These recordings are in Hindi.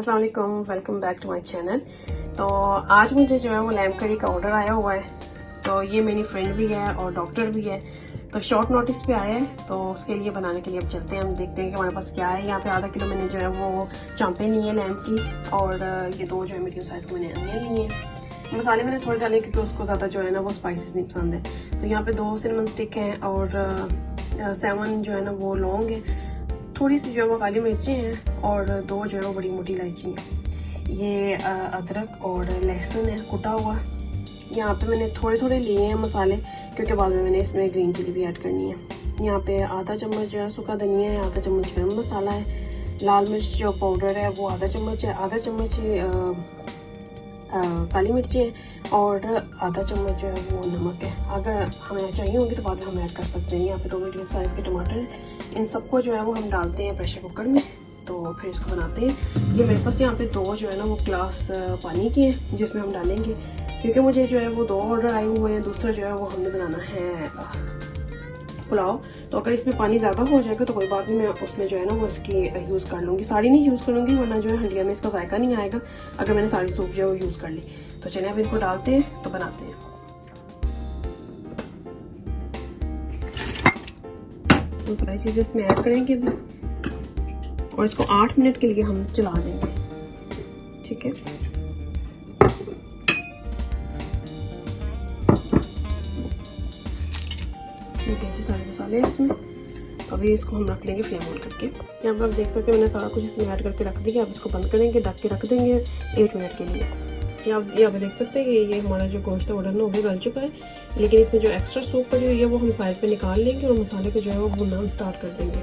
अस्सलाम वालेकुम, welcome back to my channel. तो आज मुझे जो है वो लैम्प करी का ऑर्डर आया हुआ है। तो ये मेरी फ्रेंड भी है और डॉक्टर भी है, तो शॉर्ट नोटिस पे आया है। तो उसके लिए बनाने के लिए अब चलते हैं, हम देखते हैं कि हमारे पास क्या है। यहाँ पे आधा किलो मैंने जो है वो चांपे ली है लैम्प की, और ये दो जो है मीडियम साइज़ के मैंने अनियन लिए हैं। मसाले मैंने थोड़े डाले क्योंकि उसको ज़्यादा जो है ना वो स्पाइसेस नहीं पसंद है। तो यहाँ पे 2 सिनेमन स्टिक हैं और 7 जो है ना वो लौंग है, थोड़ी सी जो है वो काली मिर्चें हैं और 2 जो है वो बड़ी मोटी इलायची हैं। ये अदरक और लहसुन है कुटा हुआ। यहाँ पे मैंने थोड़े थोड़े लिए हैं मसाले क्योंकि बाद में मैंने इसमें ग्रीन चिली भी ऐड करनी है। यहाँ पे आधा चम्मच जो है सूखा धनिया है, आधा चम्मच गरम मसाला है, लाल मिर्च जो पाउडर है वो आधा चम्मच है, आधा चम्मच काली मिर्ची है और आधा चम्मच जो है वो नमक है। अगर हमें चाहिए होंगी तो बाद में हम ऐड कर सकते हैं। यहाँ पे 2 मीडियम साइज़ के टमाटर हैं, इन सबको जो है वो हम डालते हैं प्रेशर कुकर में। तो फिर इसको बनाते हैं। ये मेरे पास यहाँ पे 2 जो है ना वो ग्लास पानी के हैं जिसमें हम डालेंगे, क्योंकि मुझे जो है वो 2 ऑर्डर आए हुए हैं। दूसरा जो है वो हमने बनाना है पुलाव। तो अगर इसमें पानी ज़्यादा हो जाएगा तो कोई बात नहीं, मैं उसमें जो है ना वो इसकी यूज़ कर लूँगी। सारी नहीं यूज़ करूँगी वरना जो है हंडिया में इसका जायका नहीं आएगा अगर मैंने सारी सूप जो है वो यूज़ कर ली। तो चलिए अब इनको डालते हैं तो बनाते हैं। तो सारी चीज़ें इसमें ऐड करेंगे अभी और इसको 8 मिनट के लिए हम चला देंगे, ठीक है। सारे मसाले इसमें, तो अभी इसको हम रख देंगे फ्लेम ऑन करके। यहाँ पर आप देख सकते हैं मैंने सारा कुछ इसमें ऐड करके रख दिया। अब इसको बंद करेंगे, ढक के रख देंगे 8 मिनट के लिए। यहाँ पे देख सकते हैं कि ये हमारा जो गोश्त है वो डन हो गया, गल चुका है। लेकिन इसमें जो एक्स्ट्रा सूप पड़ी हुई है वो हम साइड पे निकाल लेंगे और मसाले को जो है वो भूनना हम स्टार्ट कर देंगे।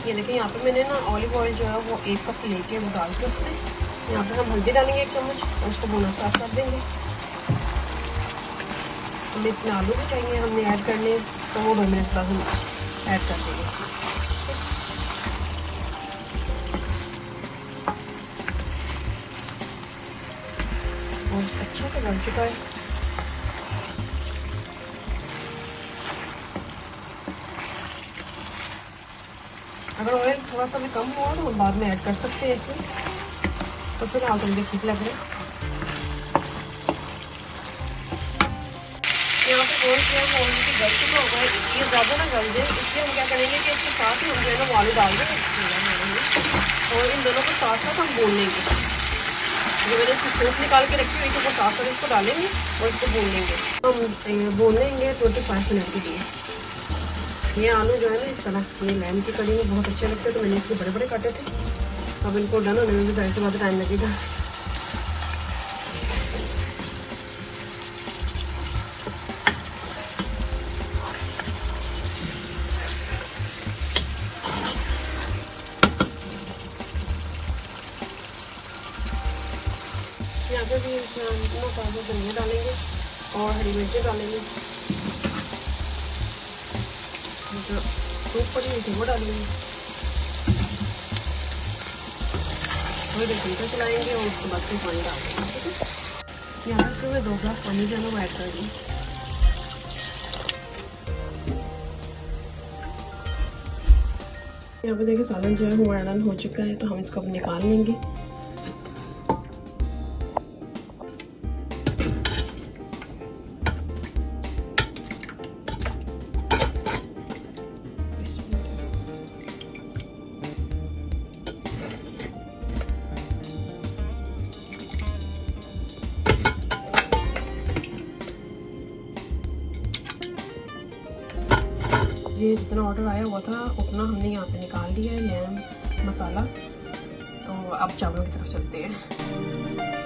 ये देखिए यहाँ पे मैंने ना ऑलिव ऑयल जो है वो 1 कप लेके वो डाल के उसमें यहाँ पे हम हल्दी डालेंगे 1 चम्मच और उसको भूनना स्टार्ट कर देंगे। हमें इसमें आलू भी चाहिए हमने ऐड करने, तो वो 2 मिनट बाद हम ऐड कर देंगे। और अच्छे से गल चुका है। अगर ऑयल थोड़ा सा भी कम हुआ तो हम बाद में ऐड कर सकते हैं इसमें, तो फिलहाल तो मुझे ठीक लग रहा है। यहाँ पे गोश्त जो है वो ऑलरेडी गल चुका होगा, ये ज़्यादा ना गल जाए, इसलिए हम क्या करेंगे कि इसके साथ ही हम जो है ना वो आलू डाल देंगे और इन दोनों को साथ साथ हम भून लेंगे। जो मैंने इसकी सूप निकाल के रखी हुई थी वो साथ साथ इसको डालेंगे और इसको भून लेंगे। हम भून लेंगे 25 मिनट के लिए। ये आलू जो है ना इस तरह ये लैम्प की कड़ी में बहुत अच्छे लगते हैं, तो मैंने इसके बड़े बड़े काटे थे। अब इनको डन होने में भी ज़्यादा से ज़्यादा टाइम लगेगा। यहाँ पे भी हम ताज़ा धनिया डालेंगे और हरी मिर्ची डालेंगे, जो सूप पड़ी हुई थी वो डालेंगे। थोड़ी देर घंटा चलाएंगे और उसके बाद फिर पानी डाल देंगे, ठीक है। यहाँ पर मैं 2 ग्लास पानी जो है ना वो ऐड कर दूँ। यहाँ पे देखिए सालन जो है वो डन हो चुका है, तो हम इसको अब निकाल लेंगे। ये जितना ऑर्डर आया हुआ था उतना हमने यहाँ पे निकाल लिया है लैम्प मसाला। तो अब चावलों की तरफ चलते हैं।